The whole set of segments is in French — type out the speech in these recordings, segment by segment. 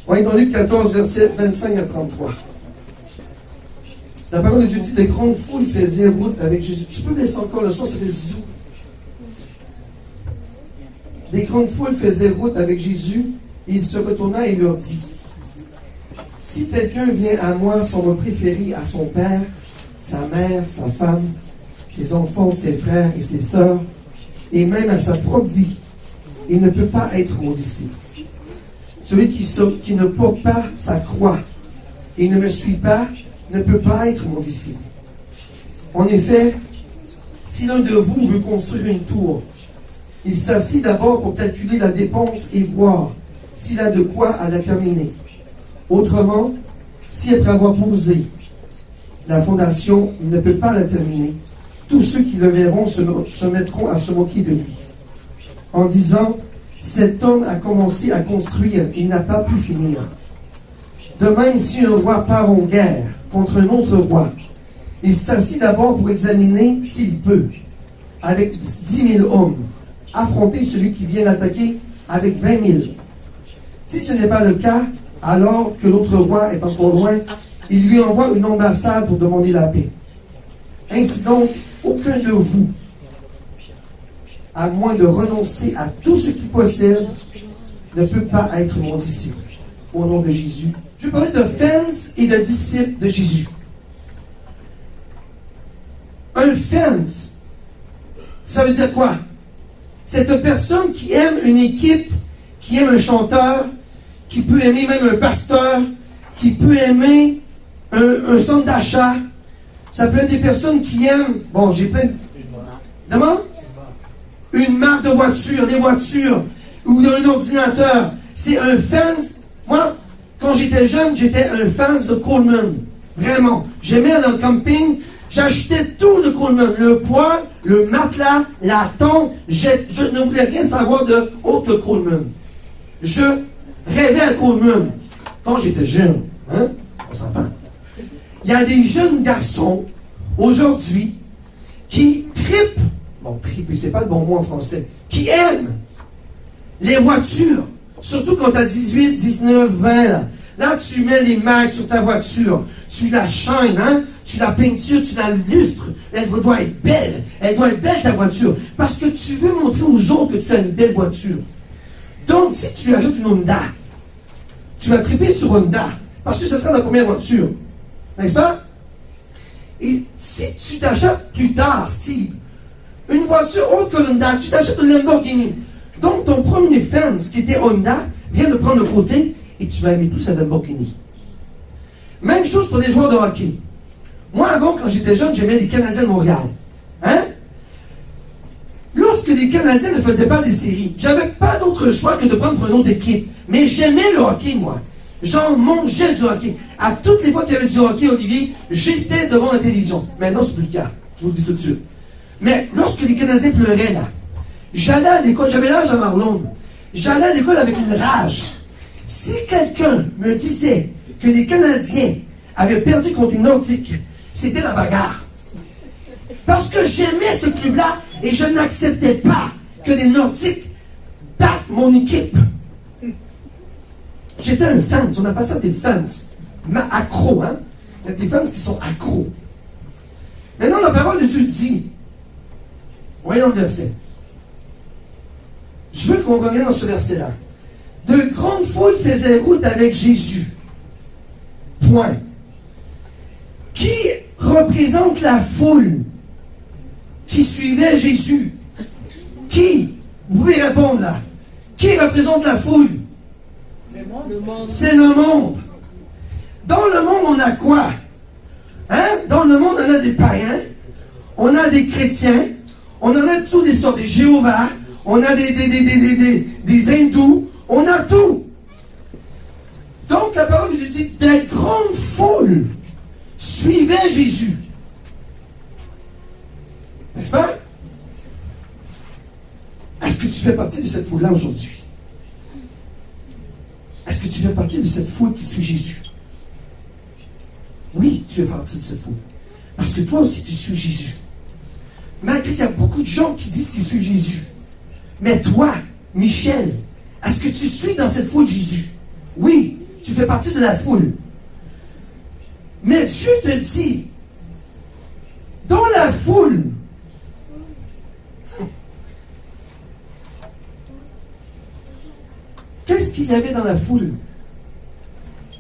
On est dans Luc 14, versets 25 à 33. La parole de Dieu dit, des grandes foules faisaient route avec Jésus. Tu peux baisser encore le son, ça fait zou. Des grandes foules faisaient route avec Jésus, et il se retourna et leur dit, si quelqu'un vient à moi sans me préférer à son père, sa mère, sa femme, ses enfants, ses frères et ses sœurs, et même à sa propre vie, il ne peut pas être mon disciple. Celui qui ne porte pas sa croix et ne me suit pas, ne peut pas être mon disciple. En effet, si l'un de vous veut construire une tour, il s'assit d'abord pour calculer la dépense et voir s'il a de quoi à la terminer. Autrement, si après avoir posé la fondation, il ne peut pas la terminer, tous ceux qui le verront se mettront à se moquer de lui, en disant, cet homme a commencé à construire, il n'a pas pu finir. De même, si un roi part en guerre contre un autre roi, il s'assit d'abord pour examiner s'il peut, avec 10 000 hommes, affronter celui qui vient l'attaquer avec 20 000. Si ce n'est pas le cas, alors que l'autre roi est encore loin, il lui envoie une ambassade pour demander la paix. Ainsi donc, aucun de vous, à moins de renoncer à tout ce qu'il possède, ne peut pas être mon disciple. Au nom de Jésus. Je vais parler de fans et de disciples de Jésus. Un fans, ça veut dire quoi? C'est une personne qui aime une équipe, qui aime un chanteur, qui peut aimer même un pasteur, qui peut aimer un centre d'achat. Ça peut être des personnes qui aiment, bon, j'ai plein de... Comment? Une marque de voiture, des voitures, ou un ordinateur. C'est un fan. Moi, quand j'étais jeune, j'étais un fan de Coleman. Vraiment. J'aimais dans le camping, j'achetais tout de Coleman. Le poêle, le matelas, la tente. Je ne voulais rien savoir de autre Coleman. Je rêvais à Coleman quand j'étais jeune. Hein? On s'entend. Il y a des jeunes garçons, aujourd'hui, qui tripent. Bon, triper, c'est pas le bon mot en français. Qui aiment les voitures. Surtout quand tu as 18, 19, 20. Là, tu mets les marques sur ta voiture. Tu la chaînes, hein? Tu la peintures, tu la lustres. Elle doit être belle. Elle doit être belle, ta voiture. Parce que tu veux montrer aux autres que tu as une belle voiture. Donc, si tu ajoutes une Honda, tu vas triper sur Honda. Parce que ce sera la première voiture. N'est-ce pas? Et si tu t'achètes plus tard, Steve, une voiture autre que Honda, tu t'achètes une Lamborghini. Donc, ton premier fan, ce qui était Honda, vient de prendre le côté et tu vas aimer plus la Lamborghini. Même chose pour les joueurs de hockey. Moi, avant, quand j'étais jeune, j'aimais les Canadiens de Montréal. Hein? Lorsque les Canadiens ne faisaient pas des séries, j'avais pas d'autre choix que de prendre une autre équipe. Mais j'aimais le hockey, moi. J'en mangeais du hockey. À toutes les fois qu'il y avait du hockey, Olivier, j'étais devant la télévision. Maintenant, c'est plus le cas. Je vous le dis tout de suite. Mais lorsque les Canadiens pleuraient, là, j'allais à l'école, j'avais l'âge à Marlon. J'allais à l'école avec une rage. Si quelqu'un me disait que les Canadiens avaient perdu contre les Nordiques, c'était la bagarre. Parce que j'aimais ce club-là et je n'acceptais pas que les Nordiques battent mon équipe. J'étais un fan, on appelle ça des fans. Accros, hein? Il y a des fans qui sont accros. Maintenant, la parole de Dieu dit, voyons le verset. Je veux qu'on revienne dans ce verset-là. De grandes foules faisaient route avec Jésus. Point. Qui représente la foule qui suivait Jésus? Qui? Vous pouvez répondre là. Qui représente la foule? Le monde. C'est le monde. Dans le monde, on a quoi? Hein? Dans le monde, on a des païens, on a des chrétiens, on en a toutes les sortes, des Jéhovah, on a des hindous, on a tout. Donc, la parole de Dieu dit, des grandes foules suivaient Jésus. N'est-ce pas? Est-ce que tu fais partie de cette foule-là aujourd'hui? Est-ce que tu fais partie de cette foule qui suit Jésus? Oui, tu fais partie de cette foule. Parce que toi aussi, tu suis Jésus. Malgré qu'il y a beaucoup de gens qui disent qu'ils suivent Jésus. Mais toi, Michel, est-ce que tu suis dans cette foule Jésus? Oui. Tu fais partie de la foule. Mais Dieu te dit, dans la foule, qu'est-ce qu'il y avait dans la foule?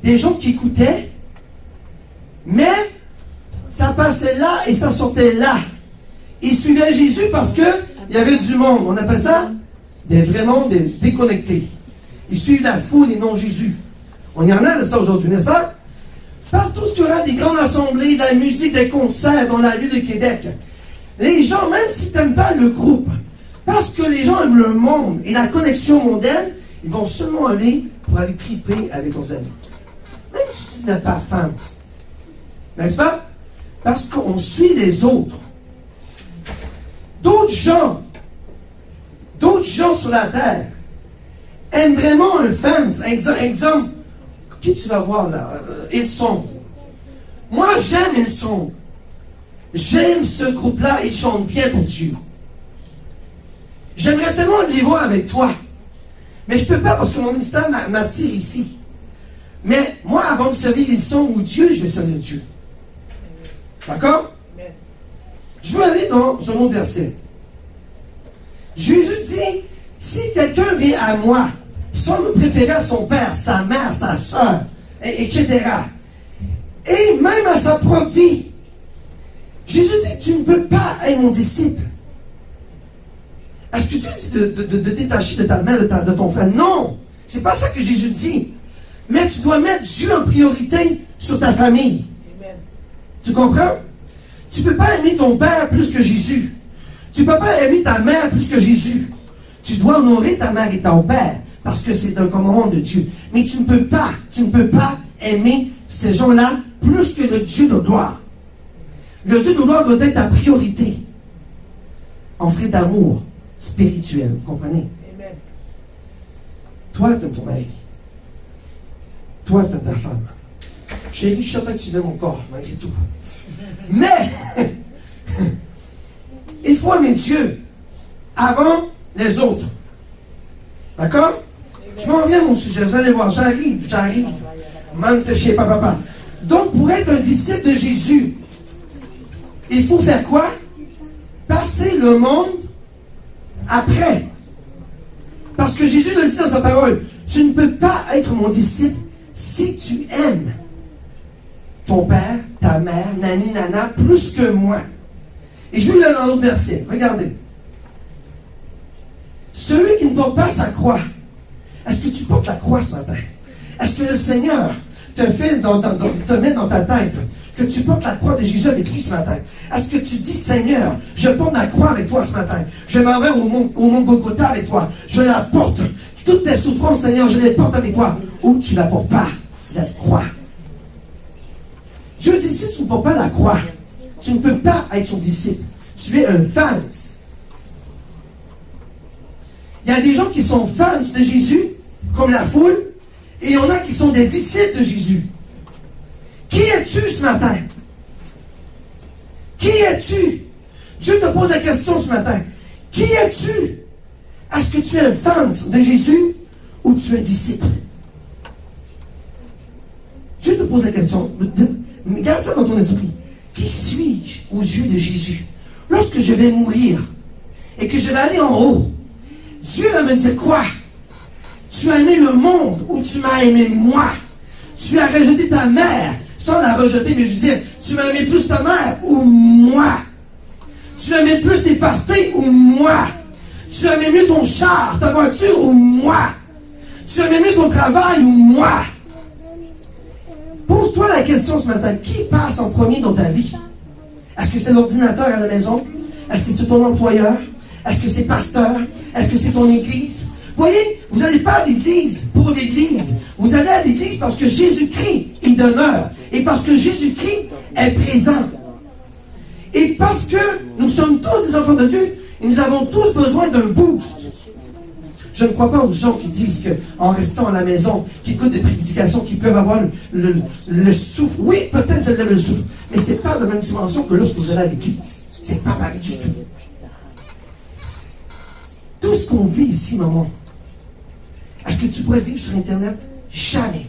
Des gens qui écoutaient, mais ça passait là et ça sortait là. Ils suivaient Jésus parce qu'il y avait du monde. On appelle ça vraiment des déconnectés. Ils suivent la foule et non Jésus. On y en a de ça aujourd'hui, n'est-ce pas? Partout où il y aura des grandes assemblées, de la musique, des concerts dans la ville de Québec, les gens, même s'ils n'aiment pas le groupe, parce que les gens aiment le monde et la connexion mondaine, ils vont seulement aller pour aller triper avec leurs amis. Même si tu n'es pas fan. N'est-ce pas? Parce qu'on suit les autres. D'autres gens sur la terre aiment vraiment un fan. Exemple, qui tu vas voir là? Hillsong. Moi, j'aime Hillsong. J'aime ce groupe-là, ils chantent bien pour Dieu. J'aimerais tellement les voir avec toi. Mais je ne peux pas parce que mon ministère m'attire ici. Mais moi, avant de servir Hillsong ou Dieu, je vais servir Dieu. D'accord? Je vais aller dans un autre verset. Jésus dit, si quelqu'un vient à moi, sans me préférer à son père, sa mère, sa soeur, etc., et même à sa propre vie, Jésus dit, tu ne peux pas être mon disciple. Est-ce que tu dis de détacher de ta mère, de ton frère? Non! C'est pas ça que Jésus dit. Mais tu dois mettre Dieu en priorité sur ta famille. Amen. Tu comprends? Tu ne peux pas aimer ton père plus que Jésus. Tu ne peux pas aimer ta mère plus que Jésus. Tu dois honorer ta mère et ton père parce que c'est un commandement de Dieu. Mais tu ne peux pas aimer ces gens-là plus que le Dieu de gloire. Le Dieu de gloire doit être ta priorité. En fait d'amour spirituel, vous comprenez? Amen. Toi, tu aimes ton mari. Toi, tu aimes ta femme. Chérie, je sais pas que tu aimes mon corps, malgré tout. Mais, il faut aimer Dieu avant les autres. D'accord? Je m'en viens à mon sujet, vous allez voir, j'arrive. Mante chez papa. Donc, pour être un disciple de Jésus, il faut faire quoi? Passer le monde après. Parce que Jésus le dit dans sa parole, tu ne peux pas être mon disciple si tu aimes ton père, ta mère, nani, nana, plus que moi. Et je vais lire dans l'autre verset. Regardez. Celui qui ne porte pas sa croix. Est-ce que tu portes la croix ce matin? Est-ce que le Seigneur te met dans ta tête que tu portes la croix de Jésus avec lui ce matin? Est-ce que tu dis, Seigneur, je porte la croix avec toi ce matin. Je m'en vais au mont Golgotha avec toi. Je la porte. Toutes tes souffrances, Seigneur, je les porte avec toi. Ou tu ne la portes pas, la croix. Dieu dit, si tu ne portes pas la croix, tu ne peux pas être son disciple. Tu es un fan. Il y a des gens qui sont fans de Jésus, comme la foule, et il y en a qui sont des disciples de Jésus. Qui es-tu ce matin? Qui es-tu? Dieu te pose la question ce matin. Qui es-tu? Est-ce que tu es un fan de Jésus ou tu es un disciple? Dieu te pose la question. Garde ça dans ton esprit. Qui suis-je aux yeux de Jésus? Lorsque je vais mourir et que je vais aller en haut, Dieu va me dire quoi? Tu as aimé le monde ou tu m'as aimé moi? Tu as rejeté ta mère sans la rejeter, mais je veux dire, tu m'as aimé plus ta mère ou moi? Tu as aimé plus tes parties ou moi? Tu as aimé mieux ton char, ta voiture ou moi? Tu as aimé mieux ton travail ou moi? Pose-toi la question ce matin, qui passe en premier dans ta vie? Est-ce que c'est l'ordinateur à la maison? Est-ce que c'est ton employeur? Est-ce que c'est pasteur? Est-ce que c'est ton église? Voyez, vous n'allez pas à l'église pour l'église. Vous allez à l'église parce que Jésus-Christ, il demeure. Et parce que Jésus-Christ est présent. Et parce que nous sommes tous des enfants de Dieu, et nous avons tous besoin d'un boost. Je ne crois pas aux gens qui disent qu'en restant à la maison, qui écoutent des prédications, qui peuvent avoir le souffle. Oui, peut-être vous avez le souffle, mais ce n'est pas de la même dimension que lorsque vous allez à l'église. Ce n'est pas pareil du tout. Tout ce qu'on vit ici, maman, est-ce que tu pourrais vivre sur Internet? Jamais.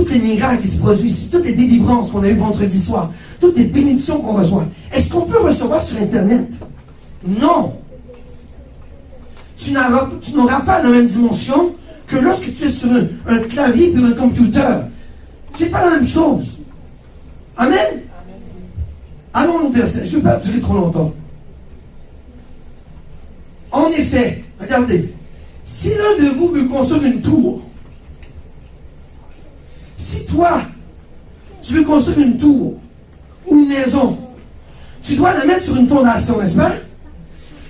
tous les miracles qui se produisent ici, toutes les délivrances qu'on a eues vendredi soir, toutes les bénédictions qu'on reçoit, est-ce qu'on peut recevoir sur Internet? Non. Tu n'auras pas la même dimension que lorsque tu es sur un clavier ou un computer. C'est pas la même chose. Amen. Allons au verset. Je ne vais pas durer trop longtemps. En effet, regardez, si l'un de vous veut construire une tour, si toi, tu veux construire une tour ou une maison, tu dois la mettre sur une fondation, n'est-ce pas?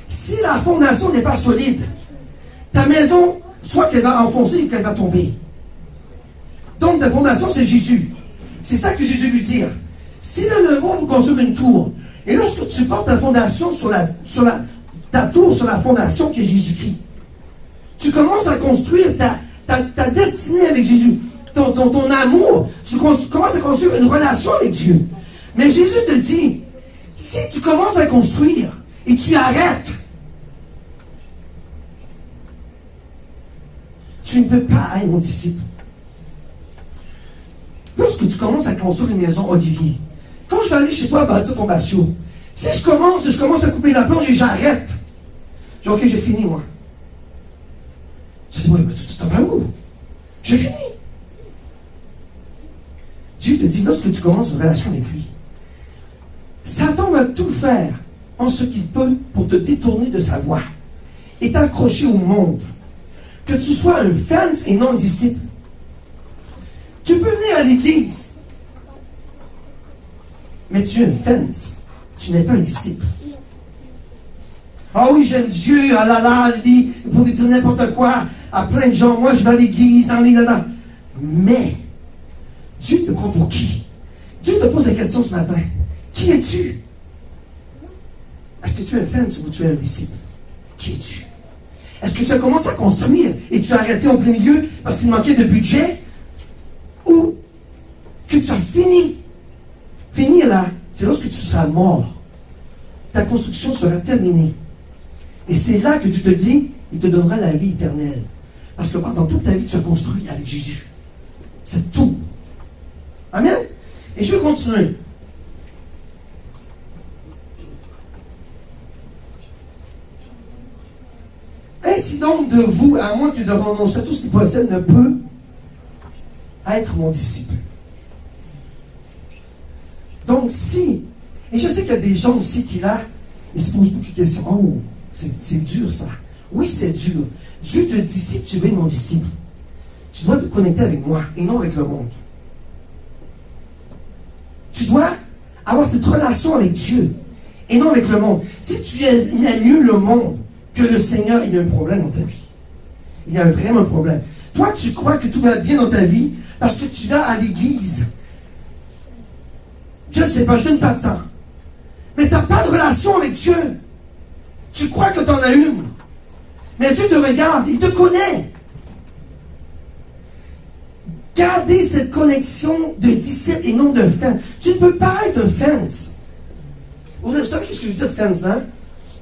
Si la fondation n'est pas solide, ta maison, soit qu'elle va enfoncer ou qu'elle va tomber. Donc, la fondation, c'est Jésus. C'est ça que Jésus veut dire. Si l'un de vous veut construire une tour, et lorsque tu portes ta fondation ta tour sur la fondation qui est Jésus-Christ, tu commences à construire ta destinée avec Jésus. Ton amour, tu commences à construire une relation avec Dieu. Mais Jésus te dit, si tu commences à construire et tu arrêtes, tu ne peux pas être mon disciple. Lorsque tu commences à construire une maison, Olivier, quand je vais aller chez toi bâtir ton patio, si je commence à couper la planche et j'arrête, je dis, ok, j'ai fini, moi. Tu dis, ouais, mais tu t'en vas où? J'ai fini. Dieu te dit, lorsque tu commences une relation avec lui, Satan va tout faire en ce qu'il peut pour te détourner de sa voie et t'accrocher au monde. Que tu sois un fan et non un disciple. Tu peux venir à l'église, mais tu es un fan. Tu n'es pas un disciple. Ah oui, j'aime Dieu, ah là là, il pour lui dire n'importe quoi à plein de gens. Moi, je vais à l'église, là. Mais, Dieu te prend pour qui? Dieu te pose la question ce matin. Qui es-tu? Est-ce que tu es un fan ou tu es un disciple? Qui es-tu? Est-ce que tu as commencé à construire et tu as arrêté en plein milieu parce qu'il manquait de budget? Ou que tu as fini? Finir là, c'est lorsque tu seras mort. Ta construction sera terminée. Et c'est là que tu te dis, il te donnera la vie éternelle. Parce que pendant toute ta vie, tu as construit avec Jésus. C'est tout. Amen? Et je vais continuer. Ainsi donc de vous, à moins que de renoncer à tout ce qu'il possède, ne peut être mon disciple. Donc si, et je sais qu'il y a des gens aussi qui là, ils se posent beaucoup de questions. Oh, c'est dur ça. Oui, c'est dur. Dieu te dit, si tu veux être mon disciple, tu dois te connecter avec moi et non avec le monde. Tu dois avoir cette relation avec Dieu et non avec le monde. Si tu aimes mieux le monde que le Seigneur, il y a un problème dans ta vie. Il y a vraiment un problème. Toi, tu crois que tout va bien dans ta vie parce que tu vas à l'église. Je ne sais pas, je donne pas de temps. Mais tu n'as pas de relation avec Dieu. Tu crois que tu en as une. Mais Dieu te regarde, il te connaît. Gardez cette connexion de disciple et non de fan. Tu ne peux pas être un fan. Vous savez ce que je veux dire, fans, hein?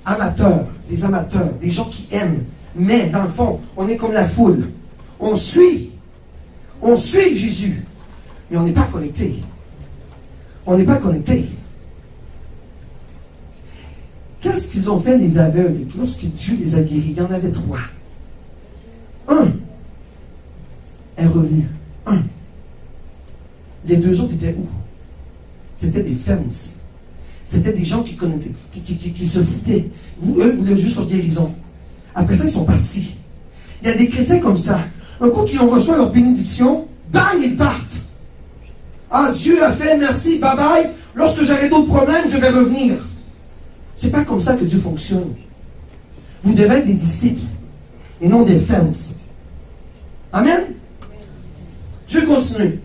Amateurs, des gens qui aiment. Mais, dans le fond, on est comme la foule. On suit Jésus. Mais on n'est pas connecté. On n'est pas connecté. Qu'est-ce qu'ils ont fait, les aveugles? Lorsque Dieu les a guéris, il y en avait 3. Un est revenu. Un. Les 2 autres étaient où? C'était des fans. C'était des gens qui connaissaient, qui se foutaient. Eux voulaient juste leur guérison. Après ça, ils sont partis. Il y a des chrétiens comme ça. Un coup qu'ils ont reçu leur bénédiction, bang, ils partent. Ah, Dieu a fait, merci, bye bye. Lorsque j'aurai d'autres problèmes, je vais revenir. C'est pas comme ça que Dieu fonctionne. Vous devez être des disciples et non des fans. Amen? Je vais continuer.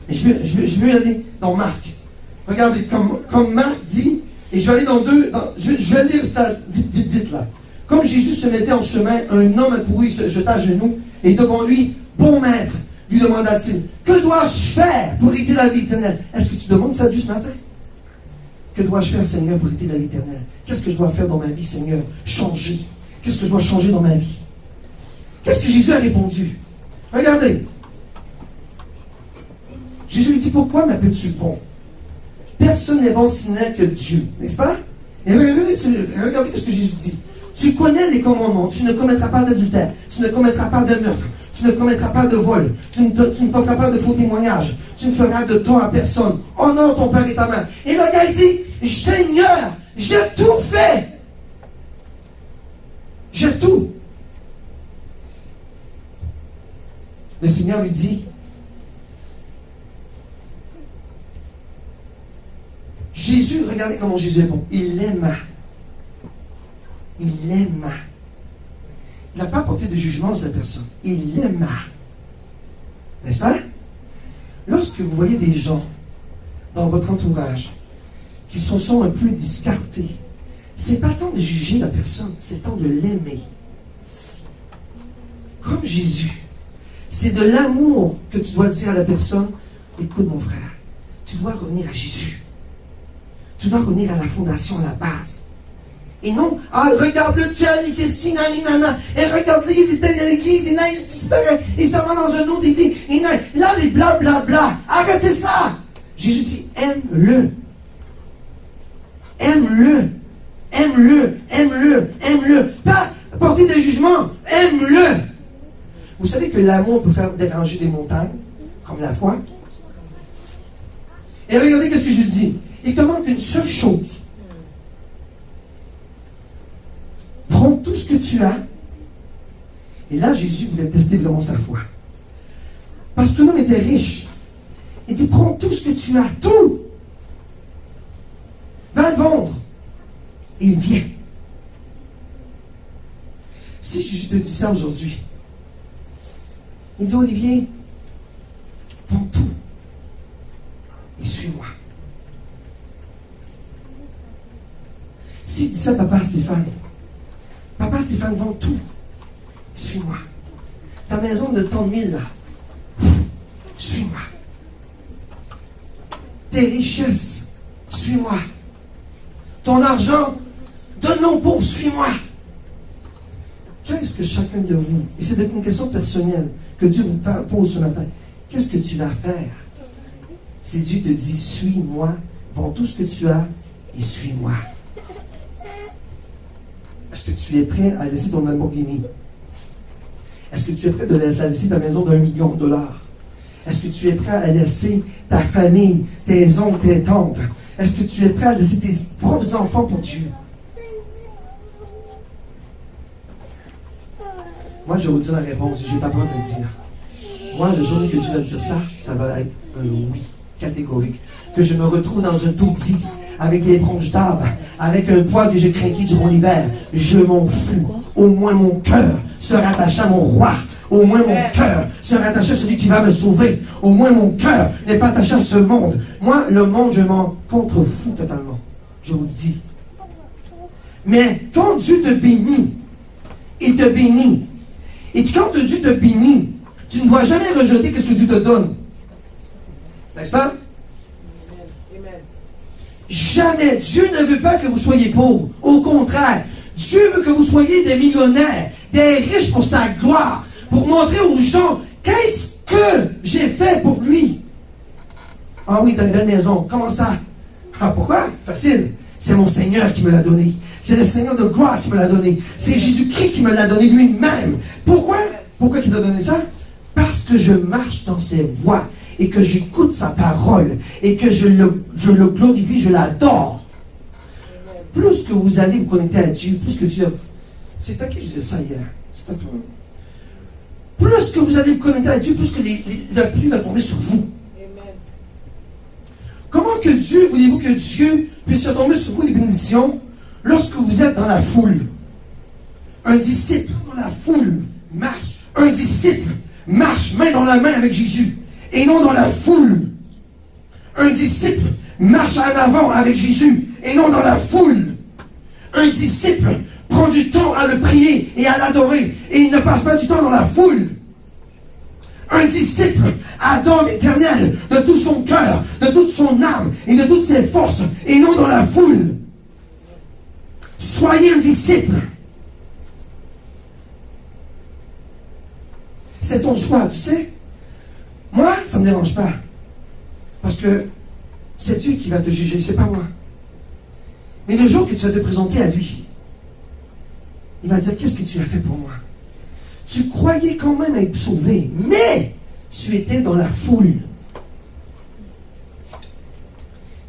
Et je vais aller dans Marc. Regardez, comme Marc dit, et je vais aller dans 2, je vais lire ça vite là. Comme Jésus se mettait en chemin, un homme accouru se jeta à genoux, et devant lui, bon maître, lui demanda-t-il, que dois-je faire pour hériter la vie éternelle? Est-ce que tu demandes ça à Dieu ce matin? Que dois-je faire, Seigneur, pour hériter la vie éternelle? Qu'est-ce que je dois faire dans ma vie, Seigneur? Changer. Qu'est-ce que je dois changer dans ma vie? Qu'est-ce que Jésus a répondu? Regardez. Jésus lui dit, pourquoi m'appelles-tu bon? Personne n'est bon si n'est que Dieu, n'est-ce pas? Et regardez ce que Jésus dit. Tu connais les commandements. Tu ne commettras pas d'adultère. Tu ne commettras pas de meurtre. Tu ne commettras pas de vol. Tu ne porteras pas de faux témoignages. Tu ne feras de tort à personne. Honore ton père et ta mère. Et le gars, il dit, Seigneur, j'ai tout fait. J'ai tout. Le Seigneur lui dit, Jésus, regardez comment Jésus est bon. Il l'aima. Il l'aima. Il n'a pas porté de jugement sur cette personne. Il l'aima. N'est-ce pas? Lorsque vous voyez des gens dans votre entourage qui se sont un peu discartés, c'est pas temps de juger la personne, c'est temps de l'aimer. Comme Jésus. C'est de l'amour que tu dois dire à la personne, écoute mon frère, tu dois revenir à Jésus. Tu dois revenir à la fondation, à la base. Et non, regarde-le, il fait ci, nanana, et regarde-le, il était à l'église, et là, il disparaît, il s'en va dans un autre église, et là, les blablabla. Arrêtez ça! Jésus dit, aime-le. Aime-le. Aime-le. Aime-le. Aime-le. Pas porter des jugements. Aime-le. Vous savez que l'amour peut faire déranger des montagnes, comme la foi. Et regardez ce que Jésus dit. Il te manque une seule chose. Prends tout ce que tu as. Et là, Jésus voulait tester vraiment sa foi. Parce que l'homme était riche. Il dit, prends tout ce que tu as. Tout. Va le vendre. Et il vient. Si Jésus te dit ça aujourd'hui, il dit, Olivier, vends tout. Et suis-moi. S'il dit ça, Papa Stéphane, vends tout. Suis-moi. Ta maison de tant de mille, là. Suis-moi. Tes richesses, suis-moi. Ton argent, donne-le aux pauvres, suis-moi. Qu'est-ce que chacun de vous, et c'est une question personnelle que Dieu vous pose ce matin, qu'est-ce que tu vas faire si Dieu te dit, suis-moi, vends tout ce que tu as et suis-moi? Est-ce que tu es prêt à laisser ton Lamborghini? Est-ce que tu es prêt à laisser ta maison d'1 million de dollars? Est-ce que tu es prêt à laisser ta famille, tes oncles, tes tantes? Est-ce que tu es prêt à laisser tes propres enfants pour Dieu? Moi, je vais vous dire la réponse, je n'ai pas peur de le dire. Moi, le jour que Dieu va dire ça, ça va être un oui catégorique. Que je me retrouve dans un taudis, avec des branches d'arbres, avec un poids que j'ai craqué durant l'hiver. Je m'en fous. Au moins mon cœur se rattache à mon roi. Au moins mon cœur se rattache à celui qui va me sauver. Au moins mon cœur n'est pas attaché à ce monde. Moi, le monde, je m'en contrefous totalement. Je vous le dis. Mais quand Dieu te bénit, il te bénit. Et quand Dieu te bénit, tu ne dois jamais rejeter ce que Dieu te donne. N'est-ce pas? Jamais. Dieu ne veut pas que vous soyez pauvres. Au contraire, Dieu veut que vous soyez des millionnaires, des riches pour sa gloire, pour montrer aux gens qu'est-ce que j'ai fait pour lui. Ah oui, t'as une belle maison. Comment ça? Ah, pourquoi? Facile. C'est mon Seigneur qui me l'a donné. C'est le Seigneur de gloire qui me l'a donné. C'est Jésus-Christ qui me l'a donné lui-même. Pourquoi? Pourquoi il t'a donné ça? Parce que je marche dans ses voies et que j'écoute sa parole et que je le glorifie, je l'adore. Plus que vous allez vous connecter à Dieu, plus que Dieu... C'est à qui je disais ça hier? C'est à toi. Plus que vous allez vous connecter à Dieu, plus que la pluie va tomber sur vous. Comment que Dieu, voulez-vous que Dieu puisse tomber sur vous des bénédictions lorsque vous êtes dans la foule? Un disciple dans la foule marche. Un disciple marche main dans la main avec Jésus et non dans la foule. Un disciple marche en avant avec Jésus et non dans la foule. Un disciple prend du temps à le prier et à l'adorer et il ne passe pas du temps dans la foule. Un disciple adore l'Éternel de tout son cœur, de toute son âme et de toutes ses forces, et non dans la foule. Soyez un disciple. C'est ton choix, tu sais. Moi, ça ne me dérange pas. Parce que c'est Dieu qui va te juger, c'est pas moi. Mais le jour que tu vas te présenter à lui, il va dire, qu'est-ce que tu as fait pour moi? Tu croyais quand même être sauvé, mais tu étais dans la foule.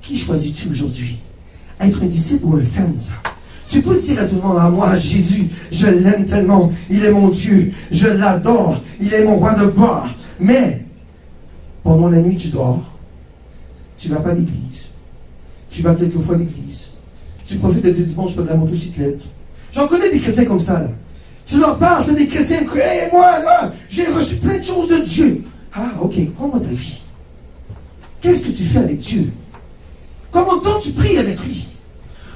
Qui choisis-tu aujourd'hui? Être un disciple ou un fan? Tu peux dire à tout le monde, ah, moi, Jésus, je l'aime tellement, il est mon Dieu, je l'adore, il est mon roi de gloire. Mais, pendant la nuit, tu dors, tu ne vas pas à l'église, tu vas quelquefois à l'église, tu profites de tes dimanches pour de la motocyclette. J'en connais des chrétiens comme ça, là. Tu leur parles, c'est des chrétiens qui, hey, moi, là, j'ai reçu plein de choses de Dieu. Ah, ok, comment ta vie? Qu'est-ce que tu fais avec Dieu? Comment tant tu pries avec lui?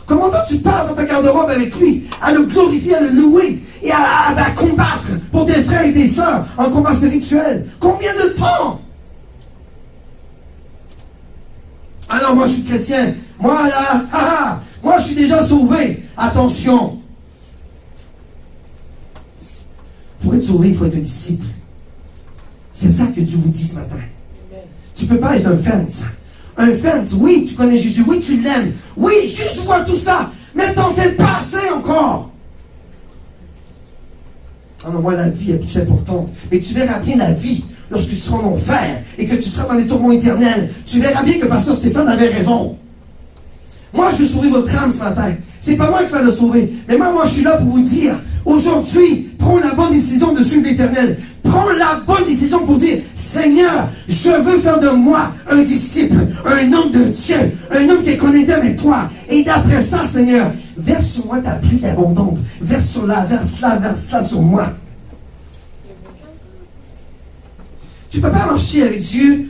Comment tant tu passes dans ta garde-robe avec lui, à le glorifier, à le louer, et à combattre pour tes frères et tes sœurs en combat spirituel? Combien de temps? Ah non, moi je suis chrétien. Moi là, moi je suis déjà sauvé. Attention. Pour être sauvé, il faut être un disciple. C'est ça que Dieu vous dit ce matin. Tu ne peux pas être un fan. Un fan, oui, tu connais Jésus, oui, tu l'aimes. Oui, Jésus voit tout ça. Mais t'en fais pas assez encore. Ah non, moi, la vie est plus importante. Mais tu verras bien la vie lorsque tu seras en enfer et que tu seras dans les tourments éternels. Tu verras bien que Pasteur Stéphane avait raison. Moi, je veux sauver votre âme ce matin. C'est pas moi qui vais le sauver. Mais moi, je suis là pour vous dire, aujourd'hui, prends la bonne décision de suivre l'Éternel. Prends la bonne décision pour dire, Seigneur, je veux faire de moi un disciple, un homme de Dieu, un homme qui est connecté avec toi. Et d'après ça, Seigneur, verse sur moi ta pluie abondante. Verse cela sur moi. Tu ne peux pas marcher avec Dieu.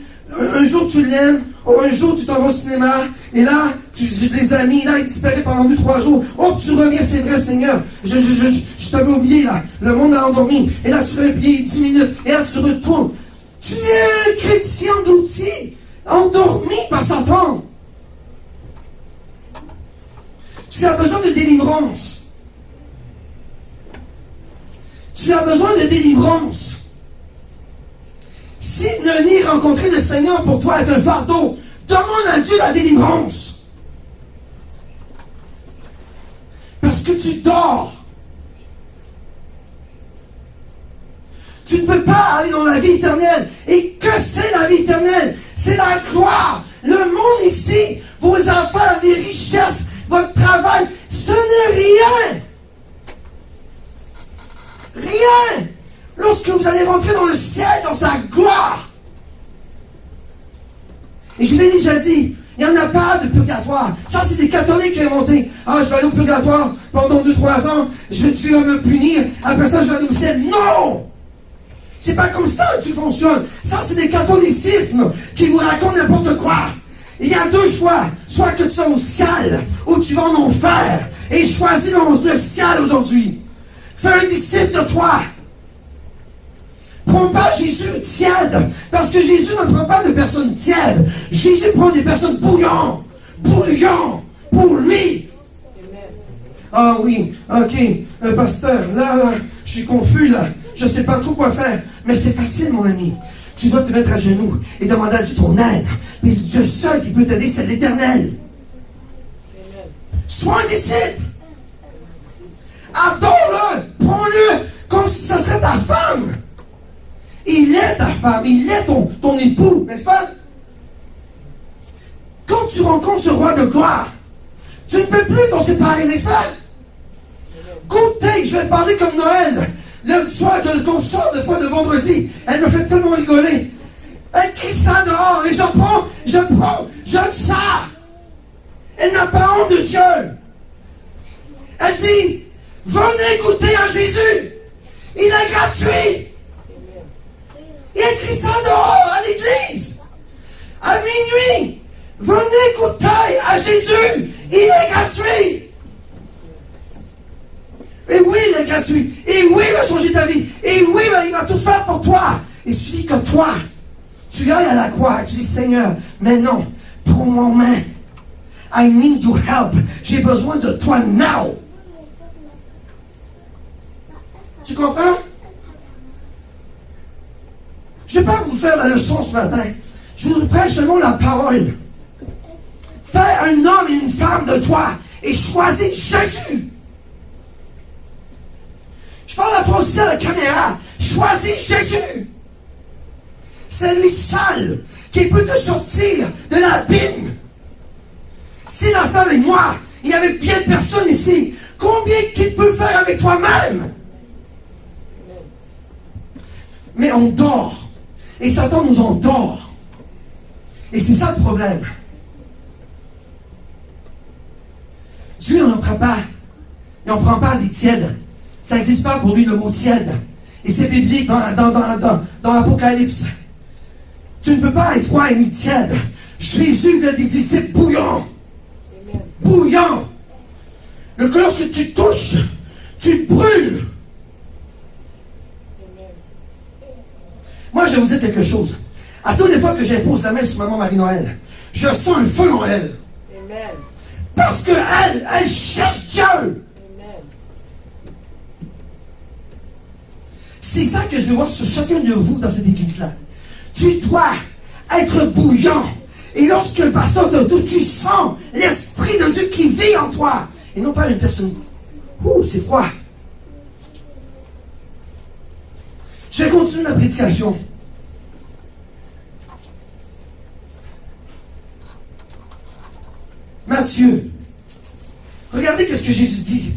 Un jour tu l'aimes, un jour tu t'en vas au cinéma, et là, les amis, là, ils disparaissent pendant 2-3 jours. Oh, tu reviens, c'est vrai, Seigneur. Je t'avais oublié, là. Le monde a endormi. Et là, tu reviens 10 minutes. Et là, tu retournes. Tu es un chrétien d'outils, endormi par Satan. Tu as besoin de délivrance. Tu as besoin de délivrance. Si ne ni rencontrer le Seigneur pour toi est un fardeau, demande à Dieu la délivrance. Parce que tu dors. Tu ne peux pas aller dans la vie éternelle. Et que c'est la vie éternelle? C'est la gloire. Le monde ici, vos affaires, les richesses, votre travail, ce n'est rien. Rien. Lorsque vous allez rentrer dans le ciel, dans sa gloire. Et je vous l'ai déjà dit, il n'y en a pas de purgatoire. Ça, c'est des catholiques qui ont inventé. Ah, je vais aller au purgatoire pendant 2-3 ans, Dieu va me punir, après ça, je vais aller au ciel. Non! C'est pas comme ça que tu fonctionnes. Ça, c'est des catholicismes qui vous racontent n'importe quoi. Il y a 2 choix. Soit que tu sois au ciel, ou tu vas en enfer. Et choisis le ciel aujourd'hui. Fais un disciple de toi. Prends pas Jésus tiède, parce que Jésus ne prend pas de personnes tièdes. Jésus prend des personnes bouillantes pour lui. Ah oui, ok, pasteur, là, je suis confus, là, je ne sais pas trop quoi faire. Mais c'est facile, mon ami. Tu dois te mettre à genoux et demander à Dieu ton aide. Mais Dieu seul qui peut t'aider, c'est l'Éternel. Sois un disciple. Adore-le, prends-le comme si ça serait ta femme. Il est ta femme, il est ton époux, n'est-ce pas? Quand tu rencontres ce roi de gloire, tu ne peux plus t'en séparer, n'est-ce pas? Goûtez, je vais parler comme Noël. Le soir qu'on sort de fois de vendredi, elle me fait tellement rigoler. Elle crie ça dehors et j'aime ça. Elle n'a pas honte de Dieu. Elle dit, venez goûter à Jésus. Il est gratuit. Il écrit ça dehors à l'église. À minuit. Venez goûter à Jésus. Il est gratuit. Et oui, il est gratuit. Et oui, il va changer ta vie. Et oui, il va tout faire pour toi. Il suffit que toi, tu ailles à la croix et tu dis, Seigneur, mais non, prends-moi en main. I need your help. J'ai besoin de toi now. Tu comprends? Je ne vais pas vous faire la leçon ce matin. Je vous prêche seulement la parole. Fais un homme et une femme de toi et choisis Jésus. Je parle à toi aussi à la caméra. Choisis Jésus. C'est lui seul qui peut te sortir de l'abîme. Si la femme et moi, il y avait bien de personnes ici, combien qu'il peut faire avec toi-même? Mais on dort. Et Satan nous endort. Et c'est ça le problème. Dieu n'en prend pas. Il n'en prend pas des tièdes. Ça n'existe pas pour lui le mot tiède. Et c'est biblique dans l'Apocalypse. Tu ne peux pas être froid et ni tiède. Jésus veut des disciples bouillants. Bouillants. Lorsque tu touches, tu brûles. Moi, je vais vous dire quelque chose. À toutes les fois que j'impose la main sur maman Marie-Noël, je sens un feu en elle. Amen. Parce qu'elle, elle cherche Dieu. Amen. C'est ça que je veux voir sur chacun de vous dans cette église-là. Tu dois être bouillant. Et lorsque le pasteur te touche, tu sens l'Esprit de Dieu qui vit en toi. Et non pas une personne. Ouh, c'est froid. Je vais continuer la prédication. Matthieu, regardez ce que Jésus dit.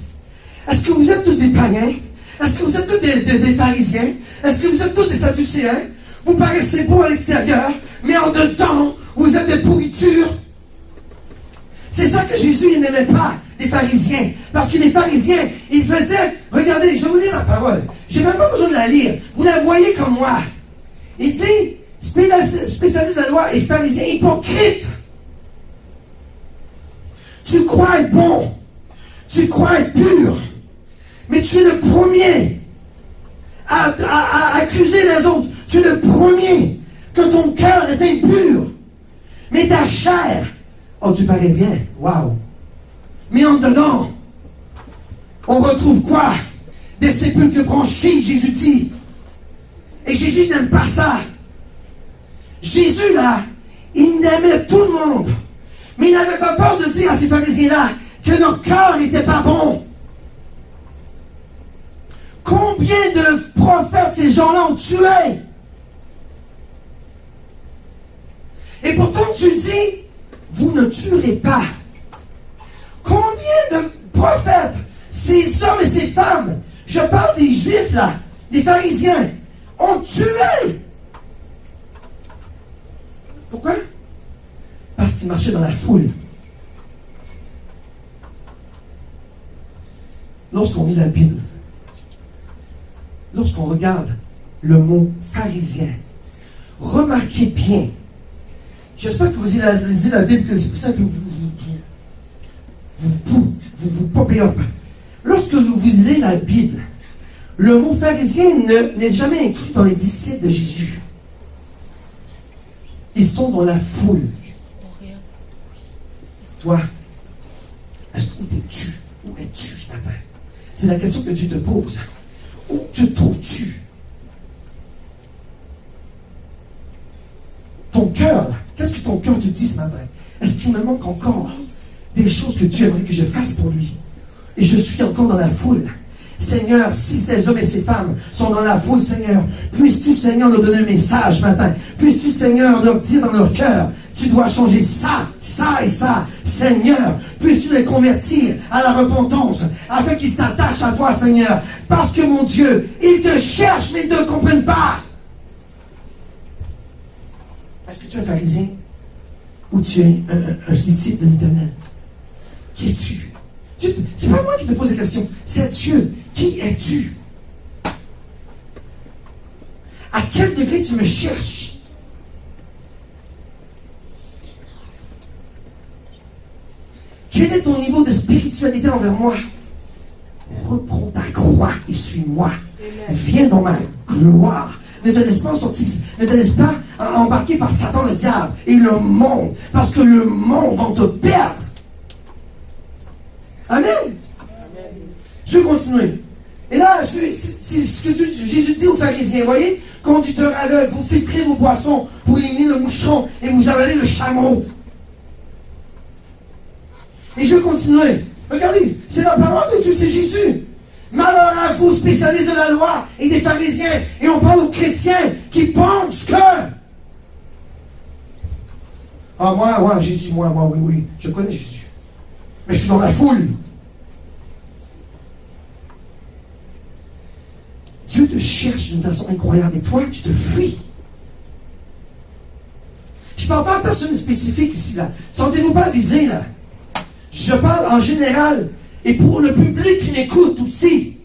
Est-ce que vous êtes tous des païens? Est-ce que vous êtes tous des pharisiens? Est-ce que vous êtes tous des sadducéens? Vous paraissez beaux à l'extérieur, mais en dedans, vous êtes des pourritures. C'est ça que Jésus n'aimait pas, des pharisiens. Parce que les pharisiens, ils faisaient... Regardez, je vais vous lire la parole. Je n'ai même pas besoin de la lire. Vous la voyez comme moi. Il dit, spécialiste de la loi et pharisien hypocrite. Tu crois être bon. Tu crois être pur. Mais tu es le premier à accuser les autres. Tu es le premier que ton cœur est impur. Mais ta chair, oh, tu parais bien. Waouh. Mais en dedans, on retrouve quoi? Des sépulcres branchis, Jésus dit. Et Jésus n'aime pas ça. Jésus, là, il aimait tout le monde. Mais il n'avait pas peur de dire à ces pharisiens-là que leur cœur n'était pas bon. Combien de prophètes ces gens-là ont tué? Et pourtant tu dis, vous ne tuerez pas. Combien de prophètes, ces hommes et ces femmes, je parle des juifs là, des pharisiens, ont tué? Pourquoi? Parce qu'ils marchaient dans la foule. Lorsqu'on lit la Bible, lorsqu'on regarde le mot pharisien, remarquez bien. J'espère que vous lisez la Bible, que c'est pour ça que vous popez up. Lorsque vous lisez la Bible, le mot pharisien n'est jamais inclus dans les disciples de Jésus. Ils sont dans la foule. Toi, où es-tu? Où es-tu ce matin? C'est la question que Dieu te pose. Où te trouves-tu? Ton cœur, qu'est-ce que ton cœur te dit ce matin? Est-ce qu'il me manque encore des choses que Dieu aimerait que je fasse pour lui? Et je suis encore dans la foule. Seigneur, si ces hommes et ces femmes sont dans la foule, Seigneur, puisses-tu, Seigneur, leur donner un message ce matin? Puisses-tu, Seigneur, leur dire dans leur cœur, tu dois changer ça, ça et ça. Seigneur, puisses-tu les convertir à la repentance, afin qu'ils s'attachent à toi, Seigneur. Parce que, mon Dieu, ils te cherchent, mais ils ne te comprennent pas. Est-ce que tu es un pharisien? Ou tu es un disciple de l'Éternel? Qui es-tu? C'est pas moi qui te pose la question, c'est Dieu. Qui es-tu? À quel degré tu me cherches? Quel est ton niveau de spiritualité envers moi? Reprends ta croix et suis-moi. Viens dans ma gloire. Ne te laisse pas sortir, ne te laisse pas embarquer par Satan le diable et le monde, parce que le monde va te perdre. Amen. Je vais continuer. Et là, c'est ce que Jésus dit aux pharisiens. Vous voyez, Conducteur aveugle, vous filtrez vos boissons pour éliminer le moucheron et vous avalez le chameau. Et je vais continuer. Regardez, c'est la parole de Dieu, c'est Jésus. Malheur à vous, spécialistes de la loi et des pharisiens. Et on parle aux chrétiens qui pensent que... Ah, moi, Jésus, moi, oui, je connais Jésus. Mais je suis dans la foule. Dieu te cherche d'une façon incroyable et toi, tu te fuis. Je ne parle pas à personne spécifique ici, là. Sentez-vous pas visé, là. Je parle en général et pour le public qui m'écoute aussi.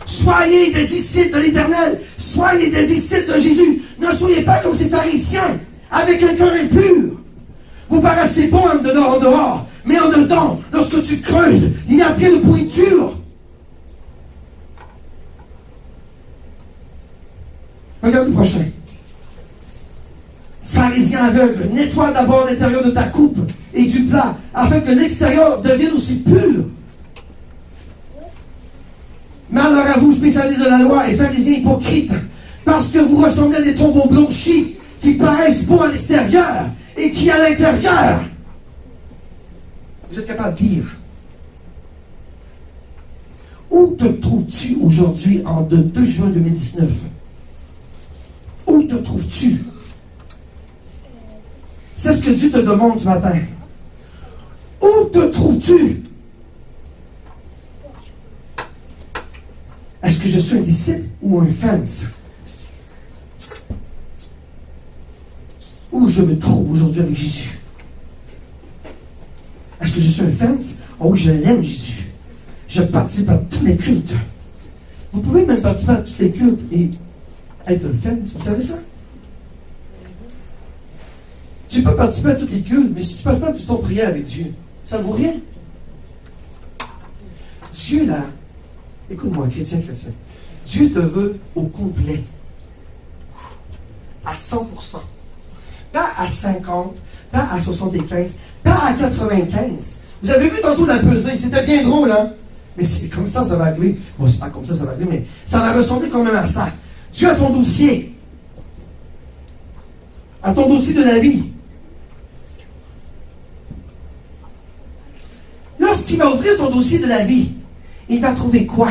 Soyez des disciples de l'Éternel. Soyez des disciples de Jésus. Ne soyez pas comme ces pharisiens avec un cœur impur. Vous paraissez bon en dehors, mais en dedans, lorsque tu creuses, il y a plein de pourriture. Regarde le prochain. Pharisien aveugle, nettoie d'abord l'intérieur de ta coupe et du plat, afin que l'extérieur devienne aussi pur. Malheur à vous, spécialistes de la loi et pharisiens hypocrites, parce que vous ressemblez à des tombeaux blanchis qui paraissent beaux à l'extérieur et qui à l'intérieur. Vous êtes capable de dire, où te trouves-tu aujourd'hui en 2 juin 2019? Où te trouves-tu? C'est ce que Dieu te demande ce matin. Où te trouves-tu? Est-ce que je suis un disciple ou un fan? Où je me trouve aujourd'hui avec Jésus? Est-ce que je suis un fan? Oh oui, je l'aime, Jésus. Je participe à tous les cultes. Vous pouvez même participer à tous les cultes et être un fan. Vous savez ça? Tu peux participer à tous les cultes, mais si tu ne passes pas du temps de prière avec Dieu, ça ne vaut rien. Dieu, là, écoute-moi, chrétien. Dieu te veut au complet. À 100%. Pas à 50, pas à 75, pas à 95. Vous avez vu tantôt la pesée, c'était bien drôle, hein? Mais c'est comme ça va arriver. Bon, c'est pas comme ça va arriver, mais ça va ressembler quand même à ça. Dieu a ton dossier. À ton dossier de la vie. Lorsqu'il va ouvrir ton dossier de la vie, il va trouver quoi?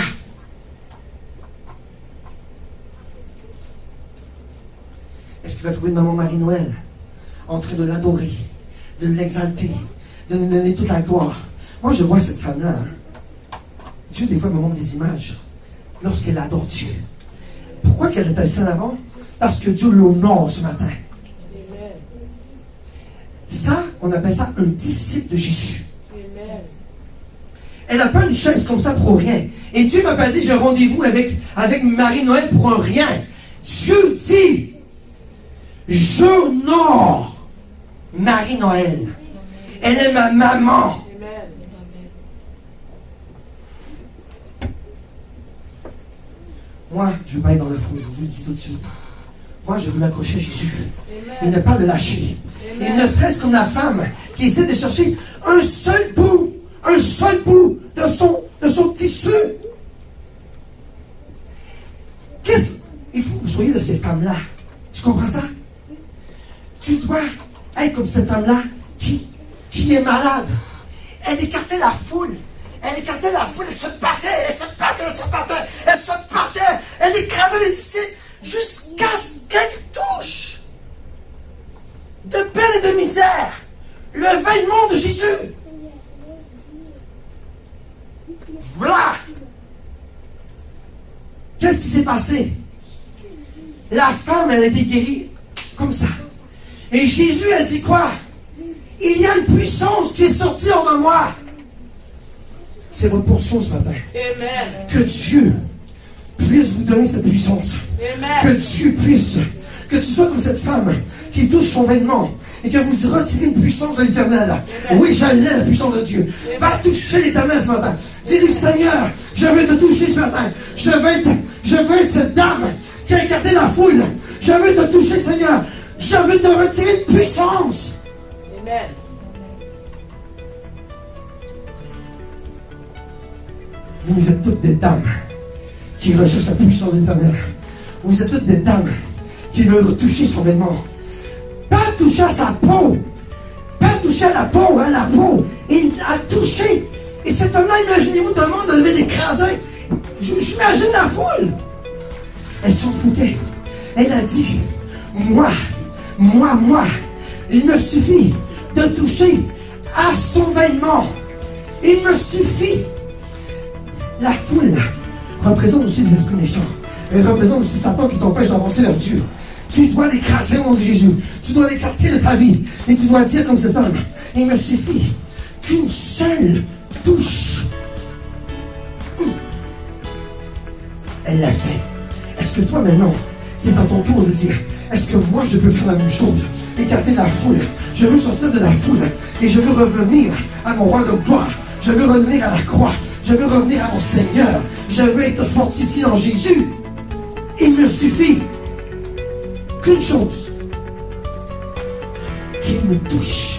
Est-ce qu'il va trouver une maman Marie-Noël en train de l'adorer, de l'exalter, de lui donner toute la gloire? Moi, je vois cette femme-là. Hein. Dieu, des fois, me montre des images lorsqu'elle adore Dieu. Pourquoi qu'elle est assise en avant? Parce que Dieu l'honore ce matin. Ça, on appelle ça un disciple de Jésus. Elle n'a pas une chaise comme ça pour rien. Et Dieu m'a pas dit, j'ai rendez-vous avec Marie-Noël pour un rien. Dieu dit, j'honore Marie-Noël. Elle est ma maman. Moi, je ne veux pas être dans le fou, je vous le dis tout de suite. Moi, je veux m'accrocher à Jésus. Il n'est pas de lâcher. Il ne serait-ce comme la femme qui essaie de chercher un seul bout de son tissu. Il faut que vous soyez de ces femmes-là. Tu comprends ça? Tu dois être comme cette femme-là qui est malade. Elle écartait la foule. Elle se battait. Elle écrasait les disciples jusqu'à ce qu'elle touche de peine et de misère le vêtement de Jésus. Voilà. Qu'est-ce qui s'est passé? La femme, elle a été guérie comme ça. Et Jésus a dit quoi? Il y a une puissance qui est sortie hors de moi. C'est votre portion ce matin. Amen. Que Dieu puisse vous donner cette puissance. Amen. Que Dieu puisse, que tu sois comme cette femme qui touche son vêtement et que vous retirez une puissance de l'Éternel. Oui, j'allais la puissance de Dieu. Amen. Va toucher l'Éternel ce matin. Dis-lui, Seigneur, je veux te toucher ce matin. Je veux être cette dame qui a écarté la foule. Je veux te toucher, Seigneur. Je veux te retirer une puissance. Amen. Vous êtes toutes des dames qui recherchent la puissance de l'Éternel. Vous êtes toutes des dames qui veulent toucher son vêtement. Pas toucher à sa peau. Pas toucher à la peau, à la peau. Il a touché. Et cette femme-là, imaginez-vous, demande de l'écraser. J'imagine la foule. Elle s'en foutait. Elle a dit, moi, il me suffit de toucher à son vêtement. Il me suffit. La foule représente aussi l'esprit méchant. Elle représente aussi Satan qui t'empêche d'avancer vers Dieu. Tu dois l'écraser au nom de Jésus. Tu dois l'écarter de ta vie. Et tu dois dire comme cette femme, il me suffit qu'une seule touche. Elle l'a fait. Est-ce que toi maintenant, c'est à ton tour de dire, est-ce que moi je peux faire la même chose? Écarter la foule. Je veux sortir de la foule. Et je veux revenir à mon roi de gloire. Je veux revenir à la croix. Je veux revenir à mon Seigneur. Je veux être fortifié en Jésus. Il me suffit qu'une chose. Qu'il me touche.